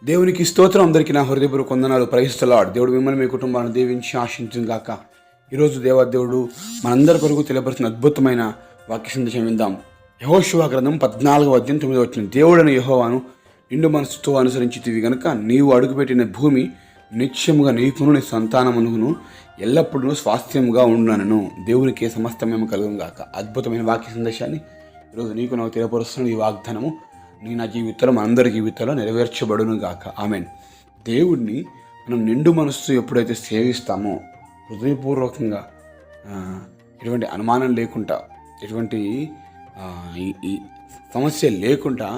దేవునికి స్తోత్రం. అందరికీ నా హృదయపూర్వక వందనాలు. ప్రయిస్తలాడు. దేవుడు మిమ్మల్ని మీ కుటుంబాన్ని దీవించి ఆశించును గాక. ఈరోజు దేవుడు మనందరి కొరకు తెలియపరిచిన అద్భుతమైన వాక్య సందేశం విందాం. యెహోషువ గ్రంథం 14:9. దేవుడైన యెహోవాను నిండు మనసుతో అనుసరించితివి గనుక నీవు అడుగుపెట్టిన భూమి నిత్యముగా నీకును నీ సంతానమును ఎల్లప్పుడూ స్వాస్థ్యముగా ఉండునను. దేవునికి సమస్తమేమో కలుగును గాక. అద్భుతమైన వాక్య సందేశాన్ని ఈరోజు నీకు నాకు తెలియపరుస్తున్న ఈ వాగ్దానము నా జీవితంలో మనందరి జీవితంలో నెరవేర్చబడును గాక. ఆమెన్. దేవుడిని మనం నిండు మనస్సు ఎప్పుడైతే సేవిస్తామో, హృదయపూర్వకంగా ఎటువంటి అనుమానం లేకుండా, ఎటువంటి ఈ సమస్య లేకుండా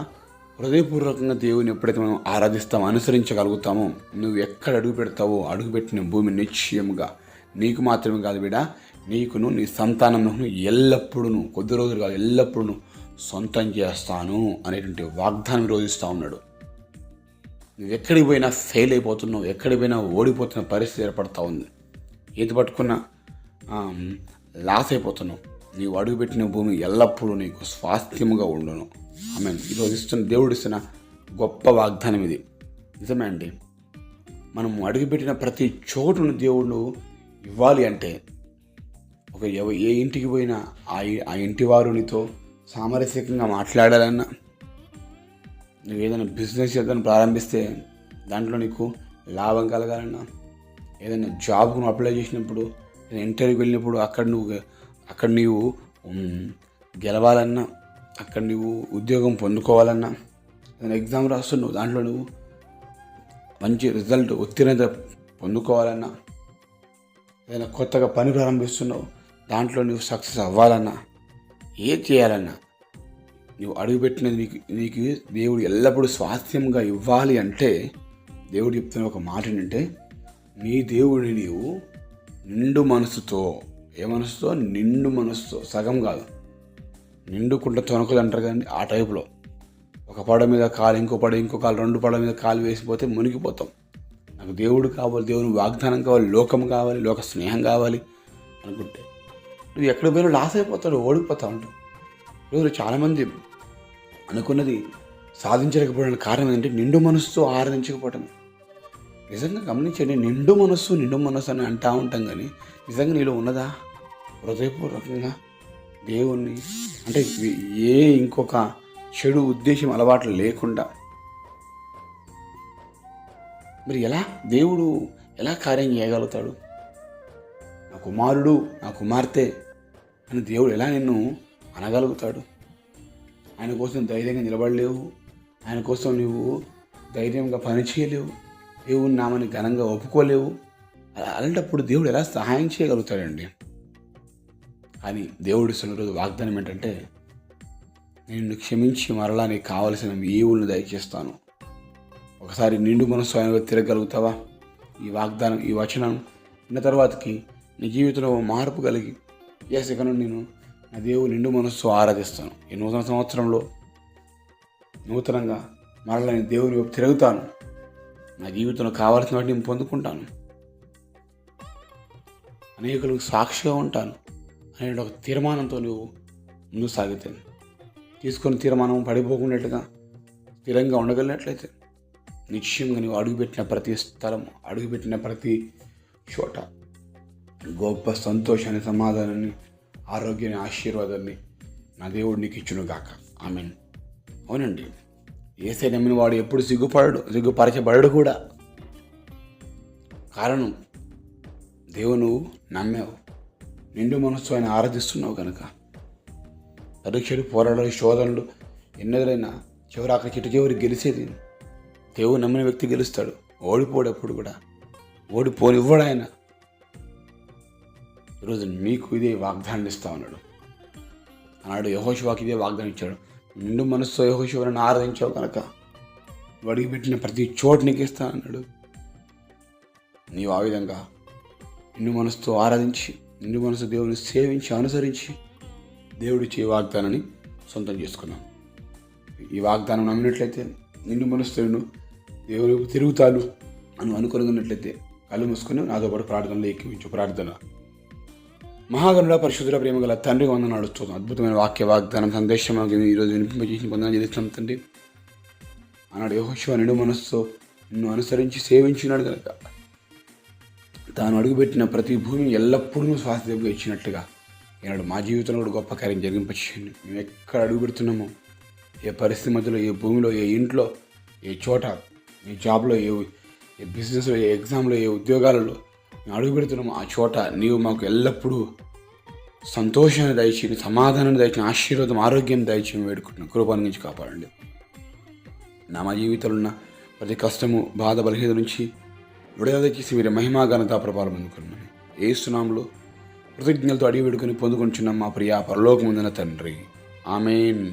హృదయపూర్వకంగా దేవుని ఎప్పుడైతే మనం ఆరాధిస్తామో, అనుసరించగలుగుతామో, నువ్వు ఎక్కడ అడుగు పెడతావో అడుగుపెట్టిన భూమి నిశ్చయముగా నీకు మాత్రమే కాదు బిడ్డ, నీకును నీ సంతానమును ఎల్లప్పుడూ, కొద్ది రోజులు కాదు ఎల్లప్పుడూ సొంతం చేస్తాను అనేటువంటి వాగ్దానం రోజుస్తూ ఉన్నాడు. నువ్వు ఎక్కడికి పోయినా ఫెయిల్ అయిపోతున్నావు, ఎక్కడికి పోయినా ఓడిపోతున్న పరిస్థితి ఏర్పడతా ఉంది. ఏది పట్టుకున్నా లాస్ అయిపోతున్నావు. నీవు అడుగుపెట్టిన భూమి ఎల్లప్పుడూ నీకు స్వాస్థ్యముగా ఉండును. ఆమేన్. ఈరోజు దేవుడు ఇస్తున్న గొప్ప వాగ్దానం ఇది. నిజమే అండి. మనం అడుగుపెట్టిన ప్రతి చోటును దేవుడు ఇవ్వాలి అంటే, ఏ ఇంటికి పోయినా ఆ ఇంటి వారు నీతో సామరస్యకంగా మాట్లాడాలన్నా, నువ్వు ఏదైనా బిజినెస్ ఏదైనా ప్రారంభిస్తే దాంట్లో నీకు లాభం కలగాలన్నా, ఏదైనా జాబ్కు నువ్వు అప్లై చేసినప్పుడు, ఇంటర్వ్యూకి వెళ్ళినప్పుడు అక్కడ నీవు గెలవాలన్నా, అక్కడ నువ్వు ఉద్యోగం పొందుకోవాలన్నా, ఏదైనా ఎగ్జామ్ రాస్తున్నావు దాంట్లో నువ్వు మంచి రిజల్ట్ ఉత్తీర్ణత పొందుకోవాలన్నా, ఏదైనా కొత్తగా పని ప్రారంభిస్తున్నావు దాంట్లో నువ్వు సక్సెస్ అవ్వాలన్నా, ఏది చేయాలన్నా, నువ్వు అడుగుపెట్టినది నీకు దేవుడు ఎల్లప్పుడూ స్వాస్థ్యంగా ఇవ్వాలి అంటే, దేవుడు చెప్తున్న ఒక మాట ఏంటంటే, నీ దేవుడిని నీవు నిండు మనసుతో, ఏ మనసుతో? నిండు మనసుతో, సగం కాదు, నిండుకుంట తొనకలు అంటారు కదండి, ఆ టైపులో. ఒక పడ మీద కాలు, ఇంకో కాలు, 2 పడవ మీద కాలు వేసిపోతే మునిగిపోతాం. నాకు దేవుడు కావాలి, దేవుని వాగ్దానం కావాలి, లోకం కావాలి, లోక స్నేహం కావాలి అనుకుంటే నువ్వు ఎక్కడ పోయినా లాస్ అయిపోతాడు, ఓడిపోతా ఉంటావు. ఈరోజు చాలామంది అనుకున్నది సాధించలేకపోవడానికి కారణం ఏంటంటే నిండు మనస్సుతో ఆరాధించకపోవటమే. నిజంగా గమనించండి, నిండు మనస్సు అని అంటూ ఉంటాం, కానీ నిజంగా నీలో ఉన్నదా? హృదయపూర్వకంగా దేవుణ్ణి, అంటే ఏ ఇంకొక చెడు ఉద్దేశం అలవాట్లు లేకుండా మరి దేవుడు ఎలా కార్యం చేయగలుగుతాడు? నా కుమారుడు, నా కుమార్తె అని దేవుడు ఎలా నిన్ను అనగలుగుతాడు? ఆయన కోసం ధైర్యంగా నిలబడలేవు, ఆయన కోసం నువ్వు ధైర్యంగా పని చేయలేవు, దేవుని నామని ఘనంగా ఒప్పుకోలేవు. అలాంటప్పుడు దేవుడు ఎలా సహాయం చేయగలుగుతాడండి? కానీ దేవుడు ఇస్తున్న రోజు వాగ్దానం ఏంటంటే, నిన్ను క్షమించి మరలా నీకు కావలసిన ఈవులను దయచేస్తాను. ఒకసారి నిండు మనసు ఆయన తిరగలుగుతావా? ఈ వాగ్దానం, ఈ వచనం విన్న తర్వాతకి నీ జీవితంలో మార్పు కలిగి, ఇకను నేను నా దేవుడు నిండు మనస్సు ఆరాధిస్తాను, ఈ నూతన సంవత్సరంలో నూతనంగా మరలా నేను దేవుని వైపు తిరుగుతాను, నా జీవితంలో కావాల్సిన వాటిని నేను పొందుకుంటాను, అనేకులకు సాక్షిగా ఉంటాను అనే ఒక తీర్మానంతో నువ్వు ముందుకు సాగితే, తీసుకొని తీర్మానం పడిపోకున్నట్లుగా స్థిరంగా ఉండగలిగినట్లయితే, నిశ్చయంగా నువ్వు అడుగుపెట్టిన ప్రతి స్థలం, అడుగుపెట్టిన ప్రతి చోట గొప్ప సంతోషాన్ని, సమాధానాన్ని, ఆరోగ్యాన్ని, ఆశీర్వాదాన్ని నా దేవుడు నీకు ఇచ్చును గాక. ఆమేన్. అవునండి. యేసయ్య నమ్మిన వాడు ఎప్పుడు సిగ్గుపరచబడడు కూడా. కారణం, దేవుడు నమ్మావు, నిండు మనస్సు ఆయన ఆరాధిస్తున్నావు కనుక. పరీక్షలు, పోరాటాలు, శోధనలు ఎన్నెదురైనా చివరి చివరికి గెలిచేది దేవుడు నమ్మిన వ్యక్తి గెలుస్తాడు. ఓడిపోడు ఎప్పుడు కూడా, ఓడిపోనివ్వడు ఆయన. ఈరోజు మీకు ఇదే వాగ్దానం ఇస్తా ఉన్నాడు. ఆనాడు యెహోషువకి ఇదే వాగ్దానం ఇచ్చాడు. నిండు మనసుతో యెహోషువను ఆరాధించావు కనుక అడుగుపెట్టిన ప్రతి చోటు నీకు ఇస్తా అన్నాడు. నీవు ఆ విధంగా నిండు మనసుతో ఆరాధించి, నిండు మనసు దేవుని సేవించి, అనుసరించి దేవుడిచ్చే వాగ్దానాన్ని సొంతం చేసుకున్నాం. ఈ వాగ్దానం నమ్మినట్లయితే, నిండు మనసుతో దేవుని తిరుగుతాను అని అనుకున్నట్లయితే కళ్ళు మూసుకుని నాతో పాటు ప్రార్థనలో ఎక్కించు. ప్రార్థన. మహాగణుల పరిశుద్ధుల ప్రేమ గల తండ్రి, వందనాలు స్తుతం. అద్భుతమైన వాగ్దానం సందేశం ఈరోజు వినిపింపజేసి పొందడం చేస్తున్నాం తండ్రి. ఆనాడు యెహోషువ నిండు మనస్సుతో నిన్ను అనుసరించి సేవించినాడు కనుక తాను అడుగుపెట్టిన ప్రతి భూమిని ఎల్లప్పుడూ స్వాస్థ్యంగా ఇచ్చినట్టుగా ఈనాడు మా జీవితంలో కూడా గొప్ప కార్యం జరిగింపచేయండి. మేము ఎక్కడ అడుగు పెడుతున్నామో, ఏ పరిస్థితి మధ్యలో, ఏ భూమిలో, ఏ ఇంట్లో, ఏ చోట, ఏ జాబ్లో, ఏ బిజినెస్లో, ఏ ఎగ్జామ్లో, ఏ ఉద్యోగాలలో మేము అడుగు పెడుతున్నామో ఆ చోట నీవు మాకు ఎల్లప్పుడూ సంతోషాన్ని దయచేయండి, సమాధానాన్ని దయచేయండి, ఆశీర్వాదం, ఆరోగ్యం దయచేయండి వేడుకుంటున్నాం. కృప నుంచి కాపాడండి. మా జీవితంలో ఉన్న ప్రతి కష్టము, బాధ, బలహీన నుంచి విడుదల చేసి మీరు మహిమా ఘనత ప్రభావం అందుకున్నాను. యేసు నామములో కృతజ్ఞతలతో అడిగి వేడుకొని పొందుకుంటున్నాం మా ప్రియ పరలోకమందున తండ్రి. ఆమేన్.